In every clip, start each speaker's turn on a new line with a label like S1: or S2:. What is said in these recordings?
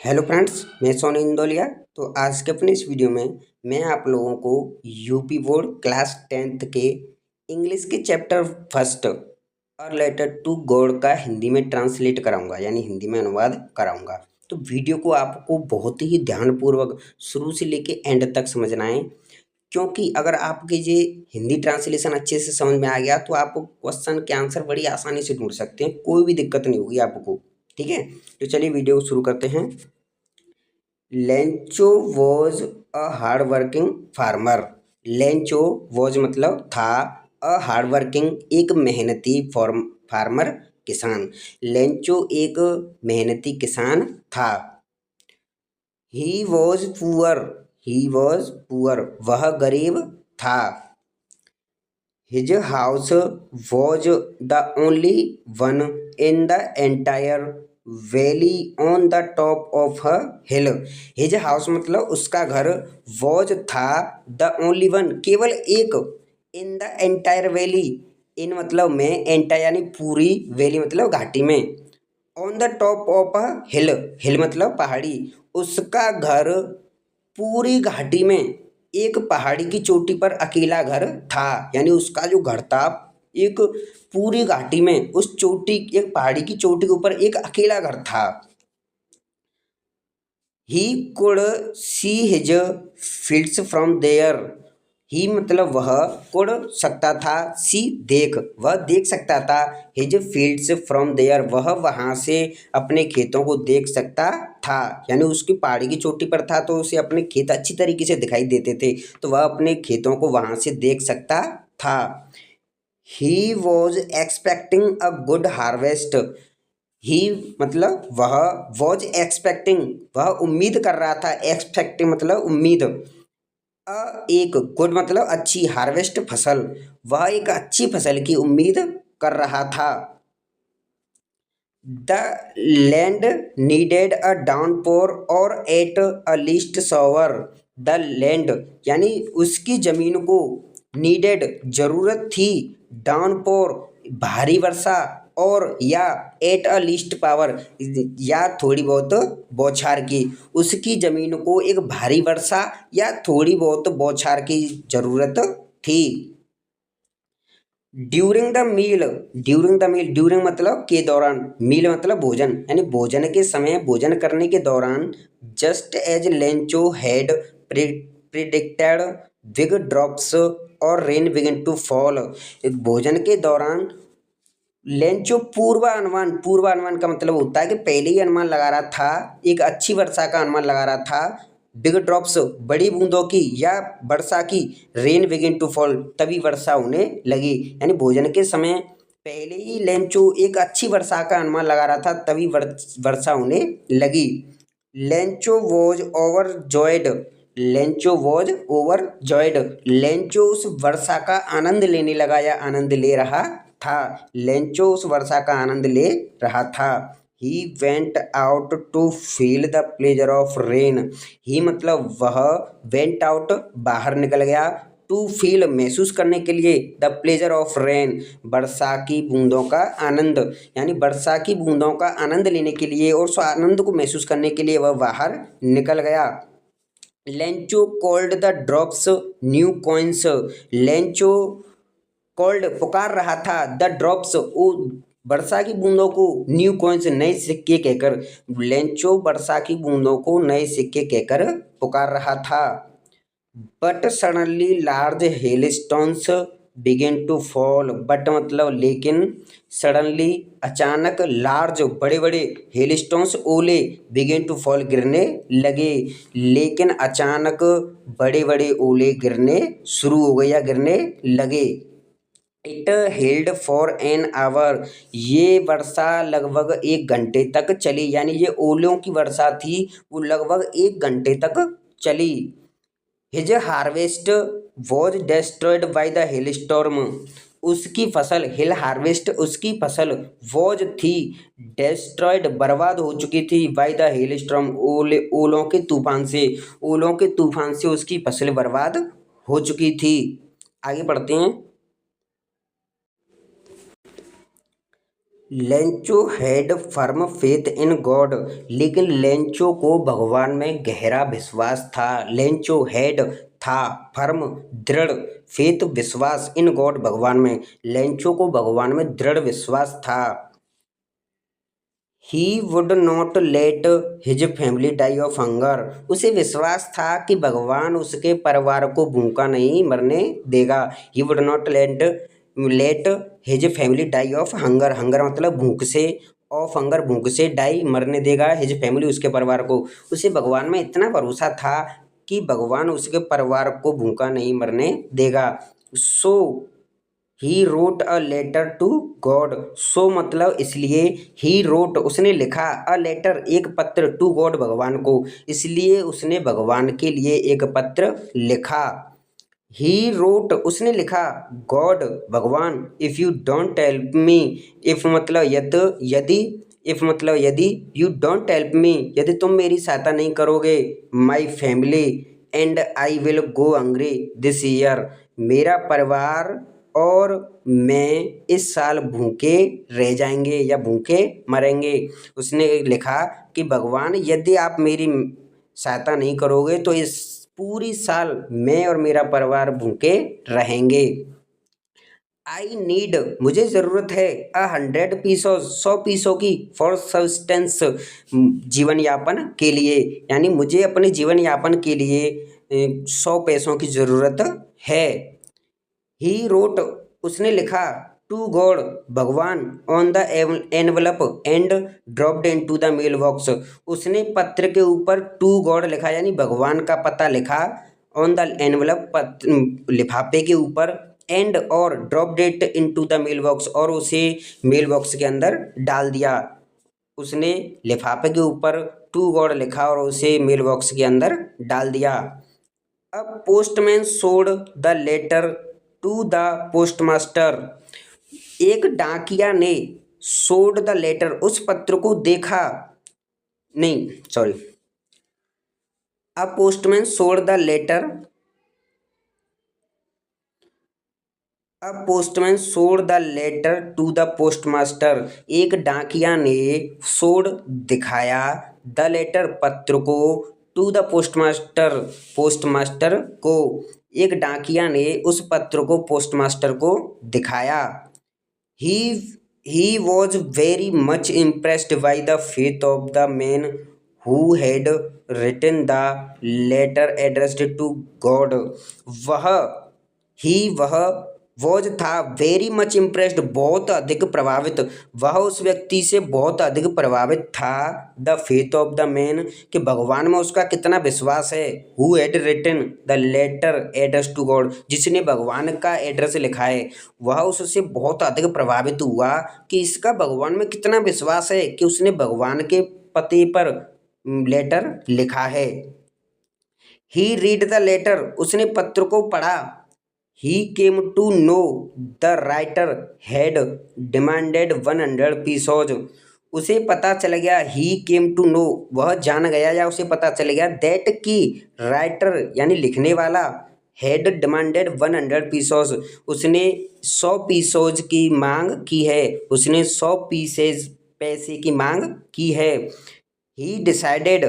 S1: Hello friends, मैं सोनी इंदौलिया। तो आज के अपने इस वीडियो में मैं आप लोगों को यूपी बोर्ड क्लास 10th के इंग्लिश के चैप्टर फर्स्ट और रिलेटेड टू गॉड का हिंदी में ट्रांसलेट कराऊंगा, यानी हिंदी में अनुवाद कराऊंगा। तो वीडियो को आपको बहुत ही ध्यानपूर्वक शुरू से लेके एंड तक समझना है, क्योंकि अगर आपके ये हिंदी ट्रांसलेशन अच्छे से समझ में आ गया तो आप क्वेश्चन के आंसर बड़ी आसानी से ढूंढ सकते हैं, कोई भी दिक्कत नहीं होगी आपको। ठीक है, तो चलिए वीडियो को शुरू करते हैं। Lencho was a hard working farmer. Lencho was मतलब था, अ हार्ड वर्किंग एक मेहनती फार्मर किसान। लेंचो एक मेहनती किसान था। He was poor. He was poor वह गरीब था। His house was the only one in the entire valley on the top of a hill. His house मतलब उसका घर, वॉज था, द ओनली वन केवल एक, in the entire valley, in मतलब में, एंटा यानी पूरी, वैली मतलब घाटी में, on the top of a hill, hill मतलब पहाड़ी, उसका घर पूरी घाटी में एक पहाड़ी की चोटी पर अकेला घर था। यानी उसका जो घर था एक पूरी घाटी में, उस चोटी, एक पहाड़ी की चोटी के ऊपर एक अकेला घर था। He could see his fields from there. He मतलब वह, कुड सकता था, सी देख, वह देख सकता था, हिज फील्ड्स फ्रॉम देयर वह वहाँ से अपने खेतों को देख सकता था। यानी उसकी पहाड़ी की चोटी पर था तो उसे अपने खेत अच्छी तरीके से दिखाई देते थे, तो वह अपने खेतों को वहाँ से देख सकता था। He was expecting a good harvest. He मतलब वह, वॉज एक्सपेक्टिंग वह उम्मीद कर रहा था, एक्सपेक्टिंग मतलब उम्मीद, एक गुड मतलब अच्छी, हार्वेस्ट फसल, वह एक अच्छी फसल की उम्मीद कर रहा था। The land needed a downpour और at a least shower. The land यानी उसकी जमीन को, नीडेड जरूरत थी, डाउनपोर भारी वर्षा, और या एट अ लीस्ट पावर या थोड़ी बहुत बौछार की, उसकी जमीन को एक भारी वर्षा या थोड़ी बहुत बौछार की जरूरत थी। During the meal, during the meal, during मतलब के दौरान, मील मतलब भोजन, यानी भोजन के समय, भोजन करने के दौरान, just as Lencho had predicted big drops और रेन बिगिन टू फॉल। भोजन के दौरान लेंचो पूर्वानुमान, पूर्वानुमान का मतलब होता है कि पहले ही अनुमान लगा रहा था, एक अच्छी वर्षा का अनुमान लगा रहा था, बिग ड्रॉप्स बड़ी बूंदों की या वर्षा की, रेन बिगिन टू फॉल तभी वर्षा होने लगी। यानी भोजन के समय पहले ही लेंचो एक अच्छी वर्षा का अनुमान लगा रहा था, तभी वर्षा होने लगी। Lencho was over joyed. Lencho was over joyed Lencho उस वर्षा का आनंद लेने लगा या आनंद ले रहा था। लेंचो उस वर्षा का आनंद ले रहा था। He went out to feel the pleasure of rain. He मतलब वह, वेंट आउट बाहर निकल गया, टू फील महसूस करने के लिए, द प्लेजर ऑफ रेन वर्षा की बूंदों का आनंद, यानी वर्षा की बूंदों का आनंद लेने के लिए और उस आनंद को महसूस करने के लिए वह बाहर निकल गया। Lencho called the drops new coins. Lencho called पुकार रहा था, द ड्रॉप्स वो वर्षा की बूंदों को, न्यू कॉइन्स नए सिक्के कहकर, लेंचो वर्षा की बूंदों को नए सिक्के कहकर पुकार रहा था। But suddenly large hailstones began to fall. But मतलब लेकिन, सडनली अचानक, लार्ज बड़े बड़े, हेलस्टोन्स ओले, बिगेन टू फॉल गिरने लगे, लेकिन अचानक बड़े बड़े ओले गिरने शुरू हो गए या गिरने लगे। It held for an hour. ये वर्षा लगभग एक घंटे तक चली, यानी ये ओलों की वर्षा थी, वो लगभग एक घंटे तक चली। His harvest was destroyed by the hill storm. उसकी फसल, हिल हार्वेस्ट उसकी फसल, वॉज थी, डिस्ट्रॉयड बर्बाद हो चुकी थी, बाय द हिल स्टॉर्म ओले, ओलों के तूफान से, ओलों के तूफान से उसकी फसल बर्बाद हो चुकी थी। आगे पढ़ते हैं। Lencho had firm faith in God, लेकिन लेंचो को भगवान में गहरा विश्वास था। लेंचो हैड था, फर्म दृढ़, फेथ विश्वास, इन गॉड भगवान में, लेंचो को भगवान में दृढ़ विश्वास था। He would not let his family die of hunger, उसे विश्वास था कि भगवान उसके परिवार को भूखा नहीं मरने देगा। He would not let his family die of hunger, hunger मतलब भूख से, ऑफ हंगर भूख से, डाई मरने देगा, हिज फैमिली उसके परिवार को। उसे भगवान में इतना भरोसा था कि भगवान उसके परिवार को भूखा नहीं मरने देगा। So he wrote a letter to God, so मतलब इसलिए, ही रोट उसने लिखा, अ लेटर एक पत्र, टू गॉड भगवान को, इसलिए उसने भगवान के लिए एक पत्र लिखा। ही रोट उसने लिखा, गॉड भगवान, if you don't help me, if मतलब यदि, इफ़ मतलब यदि, यू डोंट हेल्प मी यदि तुम मेरी सहायता नहीं करोगे, my family and I will go hungry this year, मेरा परिवार और मैं इस साल भूखे रह जाएंगे या भूखे मरेंगे। उसने लिखा कि भगवान यदि आप मेरी सहायता नहीं करोगे तो इस पूरी साल मैं और मेरा परिवार भूखे रहेंगे। आई नीड मुझे ज़रूरत है, 100 पीसों 100 पीसों की, फॉर सब्सटेंस जीवन यापन के लिए, यानी मुझे अपने जीवन यापन के लिए 100 पैसों की ज़रूरत है। ही रोट उसने लिखा, टू गॉड भगवान, on the envelope and dropped into the mail box, उसने पत्र के ऊपर टू गॉड लिखा यानी भगवान का पता लिखा, ऑन द एनवलप लिफाफे के ऊपर, एंड और dropped it into the mail box और उसे मेल बॉक्स के अंदर डाल दिया। उसने लिफाफे के ऊपर टू गॉड लिखा और उसे मेल बॉक्स के अंदर डाल दिया। A postman showed the letter to the postmaster, एक डाकिया ने सोड द लेटर उस पत्र को देखा, नहीं sorry, a postman showed the letter, a postman showed the letter to the postmaster, एक डाकिया ने सोड दिखाया, द लेटर पत्र को, टू द पोस्टमास्टर पोस्टमास्टर को, एक डाकिया ने उस पत्र को पोस्टमास्टर को दिखाया। He he was very much impressed by the faith of the man who had written the letter addressed to God, वह वह वॉज था वेरी मच इम्प्रेस्ड बहुत अधिक प्रभावित, वह उस व्यक्ति से बहुत अधिक प्रभावित था, the faith of the man कि भगवान में उसका कितना विश्वास है, who had written the letter address to God जिसने भगवान का एड्रेस लिखा है, वह उससे बहुत अधिक प्रभावित हुआ कि इसका भगवान में कितना विश्वास है कि उसने भगवान के पते पर लेटर लिखा है। ही रीड द लेटर उसने पत्र को पढ़ा, he came to know the writer had demanded 100 pesos, उसे पता चल गया, ही केम टू नो वह जान गया या उसे पता चल गया, दैट की राइटर यानी लिखने वाला, हैड डिमांडेड 100 पीसोज उसने 100 पीसोज की मांग की है, उसने 100 पीसेज पैसे की मांग की है। He decided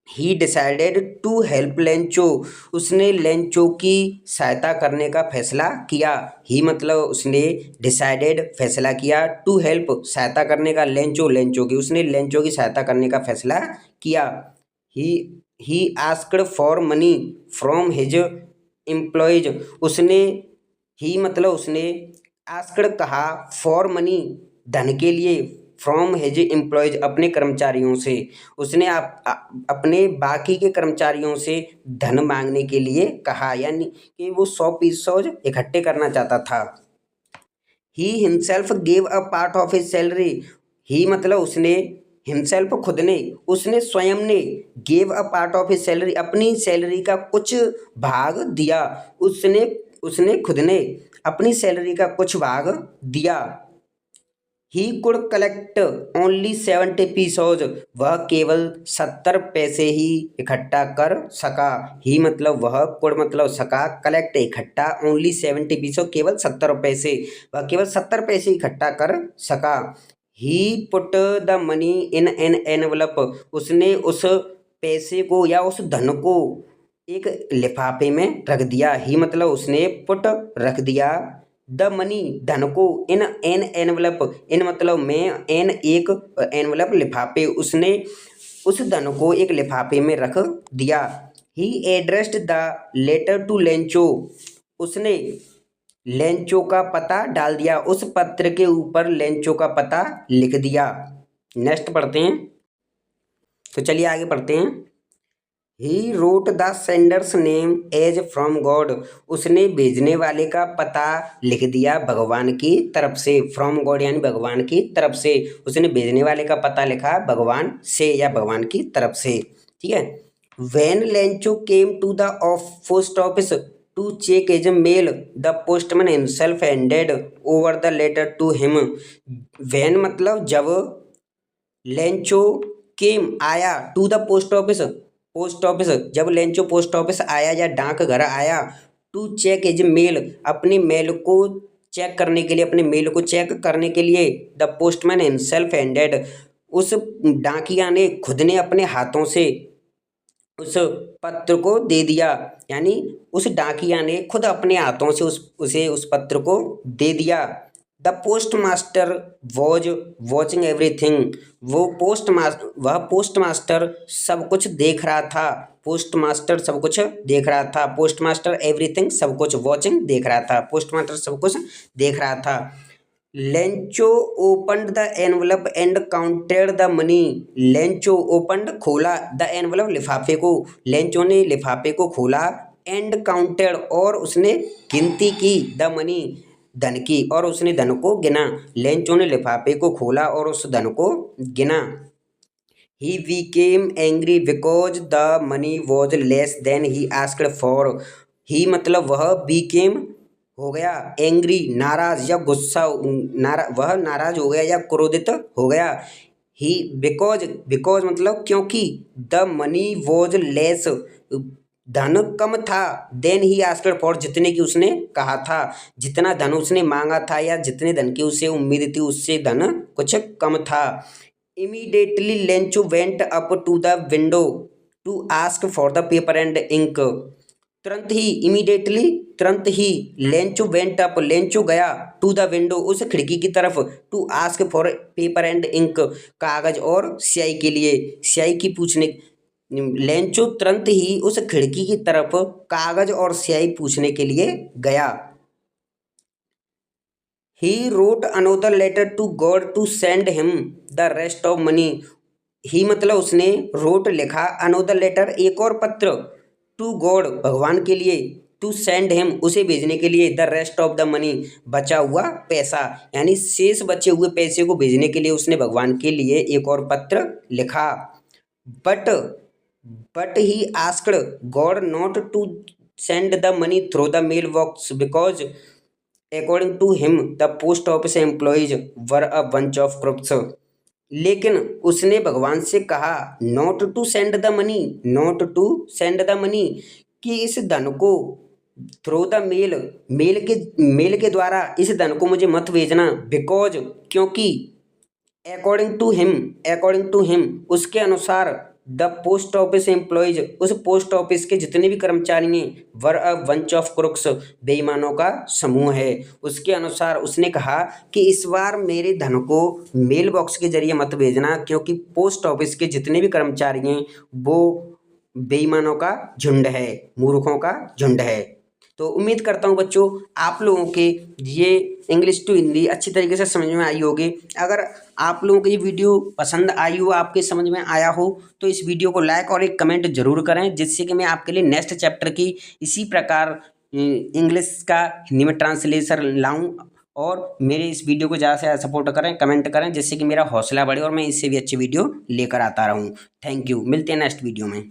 S1: he decided to help Lencho, उसने लेंचो की सहायता करने का फैसला किया। ही मतलब उसने डिसाइडेड फैसला किया, टू हेल्प सहायता करने का, लेंचो लेंचो की, उसने लेंचो की सहायता करने का फैसला किया। He he asked for money from his employees, उसने ही मतलब उसने आस्क्ड कहा, फॉर मनी धन के लिए, फ्रॉम हिज एम्प्लॉयज अपने कर्मचारियों से, उसने अपने बाकी के कर्मचारियों से धन मांगने के लिए कहा यानी कि वो 100 पीसोज इकट्ठे करना चाहता था। He himself gave a part of his salary, he मतलब उसने हिमसेल्फ खुद ने, उसने स्वयं ने, gave a part of his salary अपनी सैलरी का कुछ भाग दिया, उसने उसने खुद ने अपनी सैलरी का कुछ भाग दिया। He could collect only 70 pesos, वह केवल 70 पैसे ही इकट्ठा कर सका। ही मतलब वह, कुड मतलब सका, कलेक्ट इकट्ठा, ओनली 70 पीसो केवल 70 पैसे, वह केवल 70 पैसे इकट्ठा कर सका। He put the money in an envelope, उसने उस पैसे को या उस धन को एक लिफाफे में रख दिया। ही मतलब उसने, पुट रख दिया, द मनी धन को, इन एन एनवलप, इन मतलब में, एन एक, एनवलप लिफाफे, उसने उस धन को एक लिफाफे में रख दिया। He addressed the letter to Lencho, उसने लेंचो का पता डाल दिया, उस पत्र के ऊपर लेंचो का पता लिख दिया। नेक्स्ट पढ़ते हैं, तो चलिए आगे पढ़ते हैं। He wrote the sender's name as from God, उसने भेजने वाले का पता लिख दिया भगवान की तरफ से। फ्रॉम गॉड यानी भगवान की तरफ से, उसने भेजने वाले का पता लिखा भगवान से या भगवान की तरफ से। ठीक है। When Lencho came to the post office to check his mail, the postman himself handed over the letter to him. When मतलब जब, लेंचो केम आया, to the post office, post office, जब लेंचो पोस्ट ऑफिस आया या डाक घर आया, to check his mail, अपने मेल को चेक करने के लिए, अपने मेल को चेक करने के लिए, द पोस्टमैन हिमसेल्फ हैंडेड, उस डाकिया ने खुद ने अपने हाथों से उस पत्र को दे दिया, यानी उस डाकिया ने खुद अपने हाथों से उस पत्र को दे दिया। The post master was watching everything, वह पोस्ट मास्टर सब कुछ देख रहा था, पोस्ट मास्टर सब कुछ देख रहा था, पोस्ट मास्टर एवरीथिंग सब कुछ, वॉचिंग देख रहा था, पोस्ट मास्टर सब कुछ देख रहा था। Lencho opened the envelope and counted the money, Lencho opened खोला, द एनवलप लिफाफे को, लेंचो ने लिफाफे को खोला, एंड काउंटेड और उसने गिनती की, द मनी धन की, और उसने धन को गिना। लेंचो ने लिफाफे को खोला और उस धन को गिना। ही became angry because the money was less than he asked for, he मतलब वह, became हो गया, एंग्री नाराज या गुस्सा, वह नाराज हो गया या क्रोधित हो गया। ही बिकॉज मतलब क्योंकि, द मनी वॉज लेस धन कम था, देन ही आस्क्ड फॉर जितने की उसने कहा था, जितना धन उसने मांगा था या जितने धन की उसे उम्मीद थी उससे धन कुछ कम था। Immediately Lencho went up to the window to ask for the paper and ink, तुरंत ही, इमीडिएटली तुरंत ही, लेंचो वेंट अप लेंचो गया, टू द विंडो उस खिड़की की तरफ, to ask for paper and ink कागज और स्याही के लिए, स्याही की पूछने, लेंचो तुरंत ही उस खिड़की की तरफ कागज और स्याही पूछने के लिए गया। He wrote another letter to God to send him the rest of money, he मतलब उसने, रोट लिखा, अनोदर लेटर एक और पत्र, टू गॉड भगवान के लिए, टू सेंड हिम उसे भेजने के लिए, the rest of the money बचा हुआ पैसा, यानी शेष बचे हुए पैसे को भेजने के लिए उसने भगवान के लिए एक और पत्र लिखा। But he asked God not to send the money through the mail box because according to him the post office employees were a bunch of crooks, लेकिन उसने भगवान से कहा, not to send the money, not to send the money, कि इस धन को, through the mail के द्वारा इस धन को मुझे मत भेजना, बिकॉज क्योंकि, अकॉर्डिंग टू हिम उसके अनुसार, द पोस्ट ऑफिस एम्प्लॉयज उस पोस्ट ऑफिस के जितने भी कर्मचारी हैं, वर अ बंच ऑफ क्रुक्स बेईमानों का समूह है। उसके अनुसार उसने कहा कि इस बार मेरे धन को मेल बॉक्स के जरिए मत भेजना, क्योंकि पोस्ट ऑफिस के जितने भी कर्मचारी हैं वो बेईमानों का झुंड है, मूर्खों का झुंड है। तो उम्मीद करता हूँ बच्चों आप लोगों के ये इंग्लिश टू हिंदी अच्छी तरीके से समझ में आई होगी। अगर आप लोगों को ये वीडियो पसंद आई हो, आपके समझ में आया हो, तो इस वीडियो को लाइक और एक कमेंट जरूर करें, जिससे कि मैं आपके लिए नेक्स्ट चैप्टर की इसी प्रकार इंग्लिश का हिंदी में ट्रांसलेशन लाऊं, और मेरे इस वीडियो को ज़्यादा से ज़्यादा सपोर्ट करें, कमेंट करें, जिससे कि मेरा हौसला बढ़े और मैं इससे भी अच्छी वीडियो लेकर आता रहूँ। थैंक यू, मिलते हैं नेक्स्ट वीडियो में।